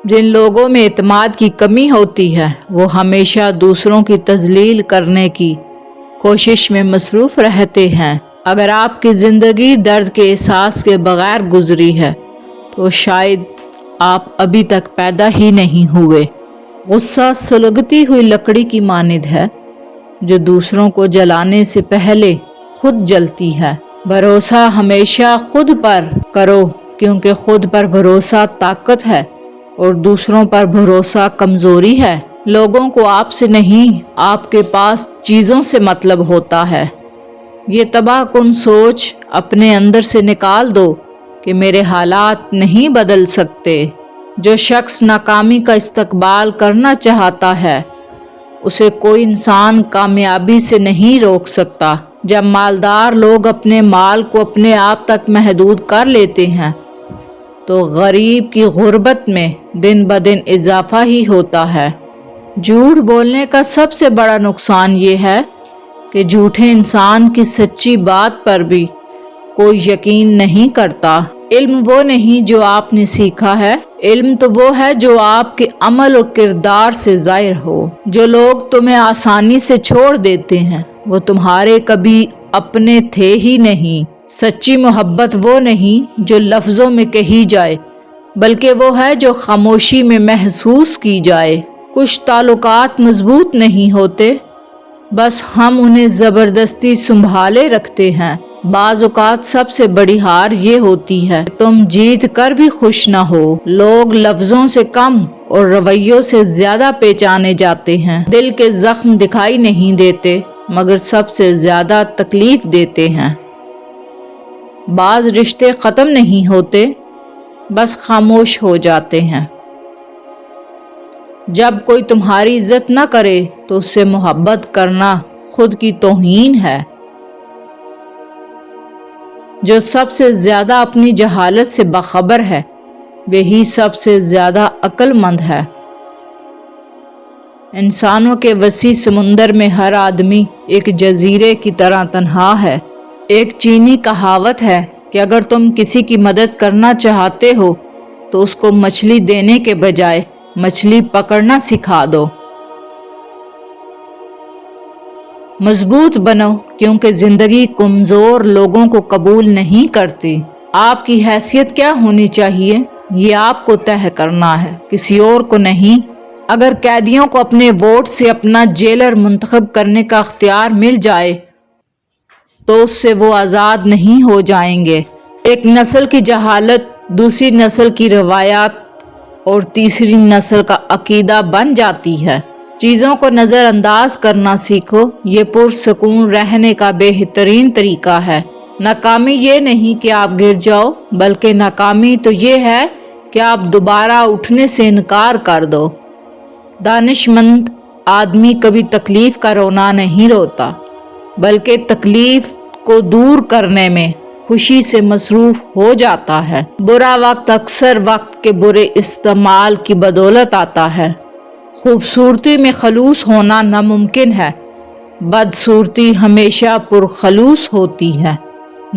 جن لوگوں میں اعتماد کی کمی ہوتی ہے وہ ہمیشہ دوسروں کی تذلیل کرنے کی کوشش میں مصروف رہتے ہیں۔ اگر آپ کی زندگی درد کے احساس کے بغیر گزری ہے تو شاید آپ ابھی تک پیدا ہی نہیں ہوئے۔ غصہ سلگتی ہوئی لکڑی کی مانند ہے جو دوسروں کو جلانے سے پہلے خود جلتی ہے۔ بھروسہ ہمیشہ خود پر کرو کیونکہ خود پر بھروسہ طاقت ہے اور دوسروں پر بھروسہ کمزوری ہے۔ لوگوں کو آپ سے نہیں، آپ کے پاس چیزوں سے مطلب ہوتا ہے۔ یہ تباہ کن سوچ اپنے اندر سے نکال دو کہ میرے حالات نہیں بدل سکتے۔ جو شخص ناکامی کا استقبال کرنا چاہتا ہے اسے کوئی انسان کامیابی سے نہیں روک سکتا۔ جب مالدار لوگ اپنے مال کو اپنے آپ تک محدود کر لیتے ہیں تو غریب کی غربت میں دن بدن اضافہ ہی ہوتا ہے۔ جھوٹ بولنے کا سب سے بڑا نقصان یہ ہے کہ جھوٹے انسان کی سچی بات پر بھی کوئی یقین نہیں کرتا۔ علم وہ نہیں جو آپ نے سیکھا ہے، علم تو وہ ہے جو آپ کے عمل اور کردار سے ظاہر ہو۔ جو لوگ تمہیں آسانی سے چھوڑ دیتے ہیں وہ تمہارے کبھی اپنے تھے ہی نہیں۔ سچی محبت وہ نہیں جو لفظوں میں کہی جائے بلکہ وہ ہے جو خاموشی میں محسوس کی جائے۔ کچھ تعلقات مضبوط نہیں ہوتے، بس ہم انہیں زبردستی سنبھالے رکھتے ہیں۔ بعض اوقات سب سے بڑی ہار یہ ہوتی ہے کہ تم جیت کر بھی خوش نہ ہو۔ لوگ لفظوں سے کم اور رویوں سے زیادہ پہچانے جاتے ہیں۔ دل کے زخم دکھائی نہیں دیتے مگر سب سے زیادہ تکلیف دیتے ہیں۔ بعض رشتے ختم نہیں ہوتے، بس خاموش ہو جاتے ہیں۔ جب کوئی تمہاری عزت نہ کرے تو اس سے محبت کرنا خود کی توہین ہے۔ جو سب سے زیادہ اپنی جہالت سے باخبر ہے وہی سب سے زیادہ عقل مند ہے۔ انسانوں کے وسیع سمندر میں ہر آدمی ایک جزیرے کی طرح تنہا ہے۔ ایک چینی کہاوت ہے کہ اگر تم کسی کی مدد کرنا چاہتے ہو تو اس کو مچھلی دینے کے بجائے مچھلی پکڑنا سکھا دو۔ مضبوط بنو کیونکہ زندگی کمزور لوگوں کو قبول نہیں کرتی۔ آپ کی حیثیت کیا ہونی چاہیے یہ آپ کو طے کرنا ہے، کسی اور کو نہیں۔ اگر قیدیوں کو اپنے ووٹ سے اپنا جیلر منتخب کرنے کا اختیار مل جائے تو اس سے وہ آزاد نہیں ہو جائیں گے۔ ایک نسل کی جہالت دوسری نسل کی روایات اور تیسری نسل کا عقیدہ بن جاتی ہے۔ چیزوں کو نظر انداز کرنا سیکھو، یہ پرسکون رہنے کا بہترین طریقہ ہے۔ ناکامی یہ نہیں کہ آپ گر جاؤ بلکہ ناکامی تو یہ ہے کہ آپ دوبارہ اٹھنے سے انکار کر دو۔ دانش مند آدمی کبھی تکلیف کا رونا نہیں روتا بلکہ تکلیف کو دور کرنے میں خوشی سے مصروف ہو جاتا ہے۔ برا وقت اکثر وقت کے برے استعمال کی بدولت آتا ہے۔ خوبصورتی میں خلوص ہونا ناممکن ہے، بدصورتی ہمیشہ پرخلوص ہوتی ہے۔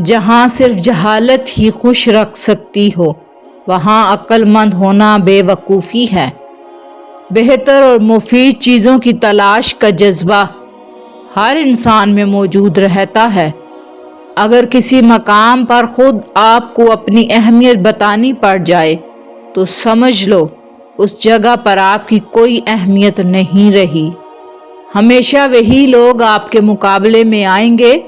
جہاں صرف جہالت ہی خوش رکھ سکتی ہو وہاں عقل مند ہونا بے وقوفی ہے۔ بہتر اور مفید چیزوں کی تلاش کا جذبہ ہر انسان میں موجود رہتا ہے۔ اگر کسی مقام پر خود آپ کو اپنی اہمیت بتانی پڑ جائے تو سمجھ لو اس جگہ پر آپ کی کوئی اہمیت نہیں رہی۔ ہمیشہ وہی لوگ آپ کے مقابلے میں آئیں گے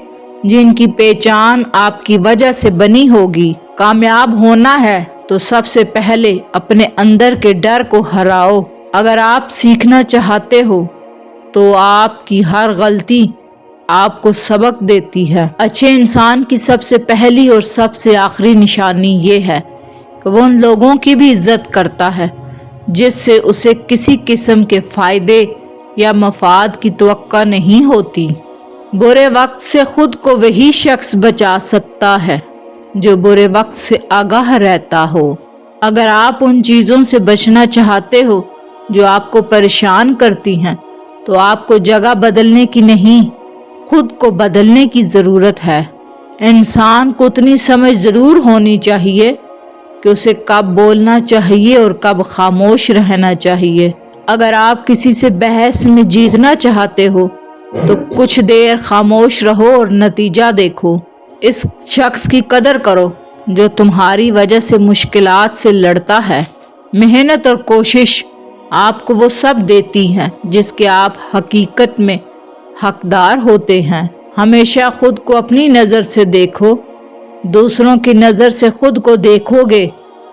جن کی پہچان آپ کی وجہ سے بنی ہوگی۔ کامیاب ہونا ہے تو سب سے پہلے اپنے اندر کے ڈر کو ہراؤ۔ اگر آپ سیکھنا چاہتے ہو تو آپ کی ہر غلطی آپ کو سبق دیتی ہے۔ اچھے انسان کی سب سے پہلی اور سب سے آخری نشانی یہ ہے کہ وہ ان لوگوں کی بھی عزت کرتا ہے جس سے اسے کسی قسم کے فائدے یا مفاد کی توقع نہیں ہوتی۔ برے وقت سے خود کو وہی شخص بچا سکتا ہے جو برے وقت سے آگاہ رہتا ہو۔ اگر آپ ان چیزوں سے بچنا چاہتے ہو جو آپ کو پریشان کرتی ہیں تو آپ کو جگہ بدلنے کی نہیں، خود کو بدلنے کی ضرورت ہے۔ انسان کو اتنی سمجھ ضرور ہونی چاہیے کہ کہ اسے کب بولنا چاہیے اور کب خاموش رہنا چاہیے۔ اگر آپ کسی سے بحث میں جیتنا چاہتے ہو تو کچھ دیر خاموش رہو اور نتیجہ دیکھو۔ اس شخص کی قدر کرو جو تمہاری وجہ سے مشکلات سے لڑتا ہے۔ محنت اور کوشش آپ کو وہ سب دیتی ہے جس کے آپ حقیقت میں حقدار ہوتے ہیں۔ ہمیشہ خود کو اپنی نظر سے دیکھو، دوسروں کی نظر سے خود کو دیکھو گے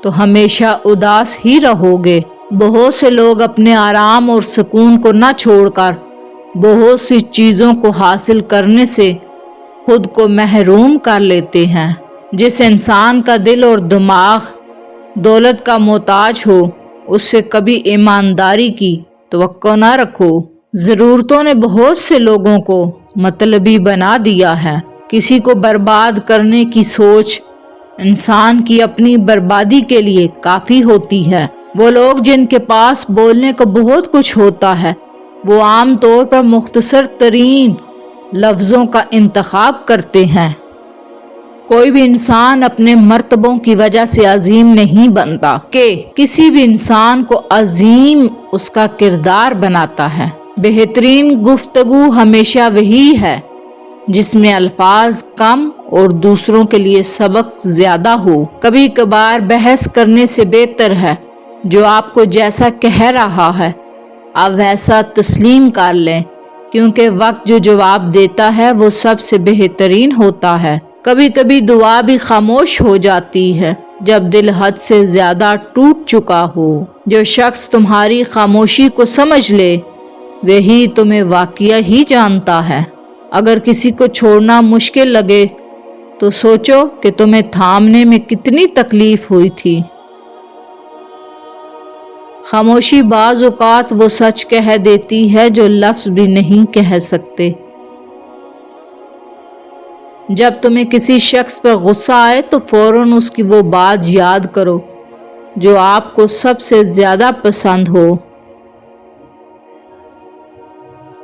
تو ہمیشہ اداس ہی رہو گے۔ بہت سے لوگ اپنے آرام اور سکون کو نہ چھوڑ کر بہت سی چیزوں کو حاصل کرنے سے خود کو محروم کر لیتے ہیں۔ جس انسان کا دل اور دماغ دولت کا محتاج ہو اس سے کبھی ایمانداری کی توقع نہ رکھو۔ ضرورتوں نے بہت سے لوگوں کو مطلبی بنا دیا ہے۔ کسی کو برباد کرنے کی سوچ انسان کی اپنی بربادی کے لیے کافی ہوتی ہے۔ وہ لوگ جن کے پاس بولنے کو بہت کچھ ہوتا ہے وہ عام طور پر مختصر ترین لفظوں کا انتخاب کرتے ہیں۔ کوئی بھی انسان اپنے مرتبوں کی وجہ سے عظیم نہیں بنتا کہ کسی بھی انسان کو عظیم اس کا کردار بناتا ہے۔ بہترین گفتگو ہمیشہ وہی ہے جس میں الفاظ کم اور دوسروں کے لیے سبق زیادہ ہو۔ کبھی کبھار بحث کرنے سے بہتر ہے جو آپ کو جیسا کہہ رہا ہے آپ ویسا تسلیم کر لیں، کیونکہ وقت جو جواب دیتا ہے وہ سب سے بہترین ہوتا ہے۔ کبھی کبھی دعا بھی خاموش ہو جاتی ہے جب دل حد سے زیادہ ٹوٹ چکا ہو۔ جو شخص تمہاری خاموشی کو سمجھ لے وہی تمہیں واقعہ ہی جانتا ہے۔ اگر کسی کو چھوڑنا مشکل لگے تو سوچو کہ تمہیں تھامنے میں کتنی تکلیف ہوئی تھی۔ خاموشی بعض اوقات وہ سچ کہہ دیتی ہے جو لفظ بھی نہیں کہہ سکتے۔ جب تمہیں کسی شخص پر غصہ آئے تو فوراً اس کی وہ بات یاد کرو جو آپ کو سب سے زیادہ پسند ہو۔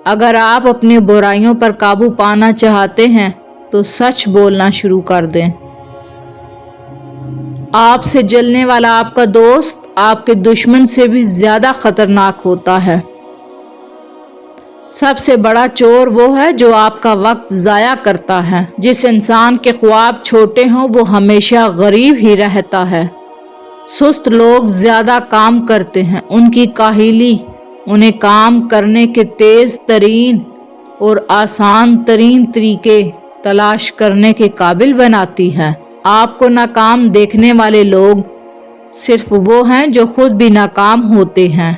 اگر آپ اپنی برائیوں پر قابو پانا چاہتے ہیں تو سچ بولنا شروع کر دیں۔ آپ سے جلنے والا آپ کا دوست آپ کے دشمن سے بھی زیادہ خطرناک ہوتا ہے۔ سب سے بڑا چور وہ ہے جو آپ کا وقت ضائع کرتا ہے۔ جس انسان کے خواب چھوٹے ہوں وہ ہمیشہ غریب ہی رہتا ہے۔ سست لوگ زیادہ کام کرتے ہیں، ان کی کاہلی انہیں کام کرنے کے تیز ترین اور آسان ترین طریقے تلاش کرنے کے قابل بناتی ہے۔ آپ کو ناکام دیکھنے والے لوگ صرف وہ ہیں جو خود بھی ناکام ہوتے ہیں۔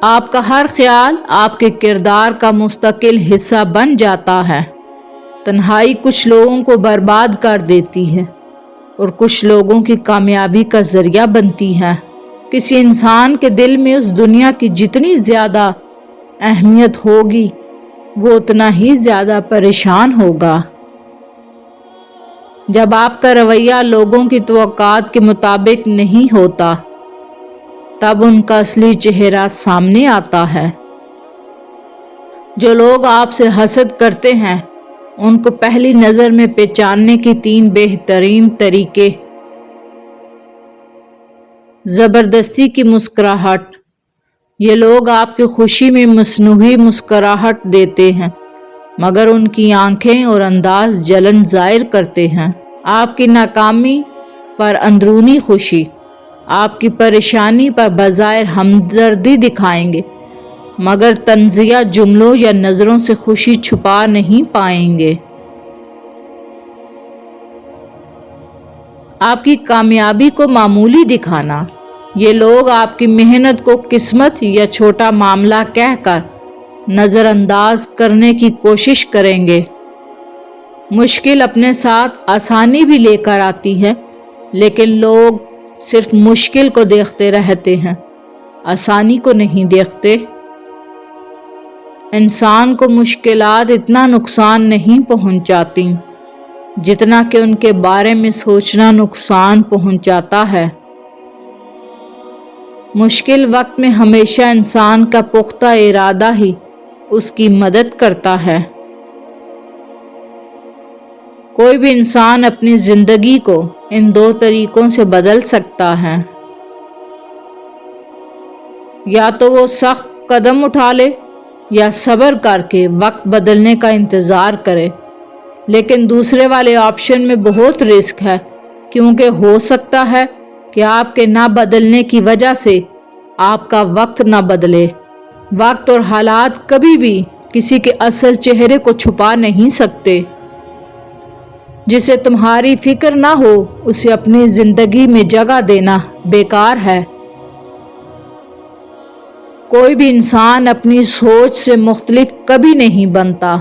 آپ کا ہر خیال آپ کے کردار کا مستقل حصہ بن جاتا ہے۔ تنہائی کچھ لوگوں کو برباد کر دیتی ہے اور کچھ لوگوں کی کامیابی کا ذریعہ بنتی ہے۔ کسی انسان کے دل میں اس دنیا کی جتنی زیادہ اہمیت ہوگی وہ اتنا ہی زیادہ پریشان ہوگا۔ جب آپ کا رویہ لوگوں کی توقعات کے مطابق نہیں ہوتا تب ان کا اصلی چہرہ سامنے آتا ہے۔ جو لوگ آپ سے حسد کرتے ہیں ان کو پہلی نظر میں پہچاننے کی 3 بہترین طریقے۔ زبردستی کی مسکراہٹ۔ یہ لوگ آپ کی خوشی میں مصنوعی مسکراہٹ دیتے ہیں مگر ان کی آنکھیں اور انداز جلن ظاہر کرتے ہیں۔ آپ کی ناکامی پر اندرونی خوشی۔ آپ کی پریشانی پر بظاہر ہمدردی دکھائیں گے مگر طنزیہ جملوں یا نظروں سے خوشی چھپا نہیں پائیں گے۔ آپ کی کامیابی کو معمولی دکھانا۔ یہ لوگ آپ کی محنت کو قسمت یا چھوٹا معاملہ کہہ کر نظر انداز کرنے کی کوشش کریں گے۔ مشکل اپنے ساتھ آسانی بھی لے کر آتی ہے لیکن لوگ صرف مشکل کو دیکھتے رہتے ہیں، آسانی کو نہیں دیکھتے۔ انسان کو مشکلات اتنا نقصان نہیں پہنچاتی جتنا کہ ان کے بارے میں سوچنا نقصان پہنچاتا ہے۔ مشکل وقت میں ہمیشہ انسان کا پختہ ارادہ ہی اس کی مدد کرتا ہے۔ کوئی بھی انسان اپنی زندگی کو ان دو طریقوں سے بدل سکتا ہے۔ یا تو وہ سخت قدم اٹھا لے یا صبر کر کے وقت بدلنے کا انتظار کرے، لیکن دوسرے والے آپشن میں بہت رسک ہے، کیونکہ ہو سکتا ہے کہ آپ کے نہ بدلنے کی وجہ سے آپ کا وقت نہ بدلے۔ وقت اور حالات کبھی بھی کسی کے اصل چہرے کو چھپا نہیں سکتے۔ جسے تمہاری فکر نہ ہو اسے اپنی زندگی میں جگہ دینا بیکار ہے۔ کوئی بھی انسان اپنی سوچ سے مختلف کبھی نہیں بنتا۔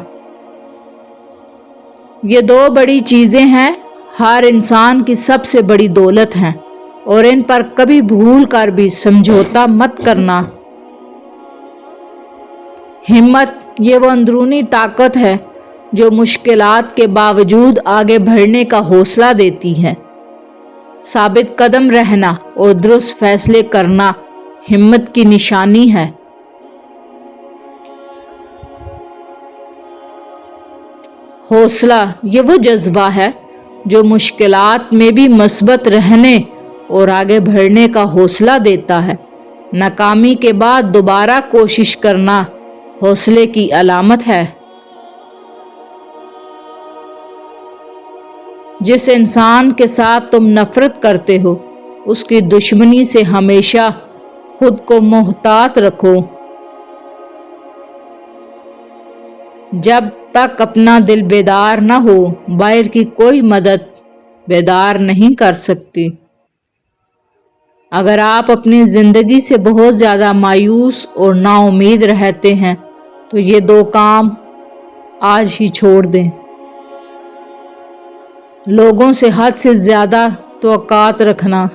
یہ دو بڑی چیزیں ہیں، ہر انسان کی سب سے بڑی دولت ہیں، اور ان پر کبھی بھول کر بھی سمجھوتا مت کرنا۔ ہمت یہ وہ اندرونی طاقت ہے جو مشکلات کے باوجود آگے بڑھنے کا حوصلہ دیتی ہے۔ ثابت قدم رہنا اور درست فیصلے کرنا ہمت کی نشانی ہے۔ حوصلہ یہ وہ جذبہ ہے جو مشکلات میں بھی مثبت رہنے اور آگے بڑھنے کا حوصلہ دیتا ہے۔ ناکامی کے بعد دوبارہ کوشش کرنا حوصلے کی علامت ہے۔ جس انسان کے ساتھ تم نفرت کرتے ہو اس کی دشمنی سے ہمیشہ خود کو محتاط رکھو۔ جب تک اپنا دل بیدار نہ ہو باہر کی کوئی مدد بیدار نہیں کر سکتی۔ اگر آپ اپنی زندگی سے بہت زیادہ مایوس اور نا امید رہتے ہیں تو یہ دو کام آج ہی چھوڑ دیں۔ لوگوں سے حد سے زیادہ توقعات رکھنا،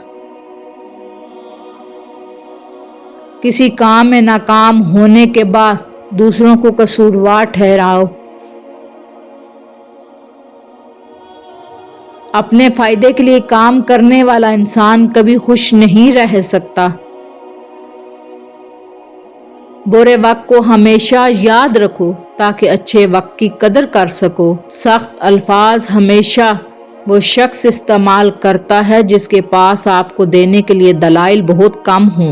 کسی کام میں ناکام ہونے کے بعد دوسروں کو قصوروار ٹھہراؤ، اپنے فائدے کے لیے کام کرنے والا انسان کبھی خوش نہیں رہ سکتا۔ برے وقت کو ہمیشہ یاد رکھو تاکہ اچھے وقت کی قدر کر سکو۔ سخت الفاظ ہمیشہ وہ شخص استعمال کرتا ہے جس کے پاس آپ کو دینے کے لیے دلائل بہت کم ہوں۔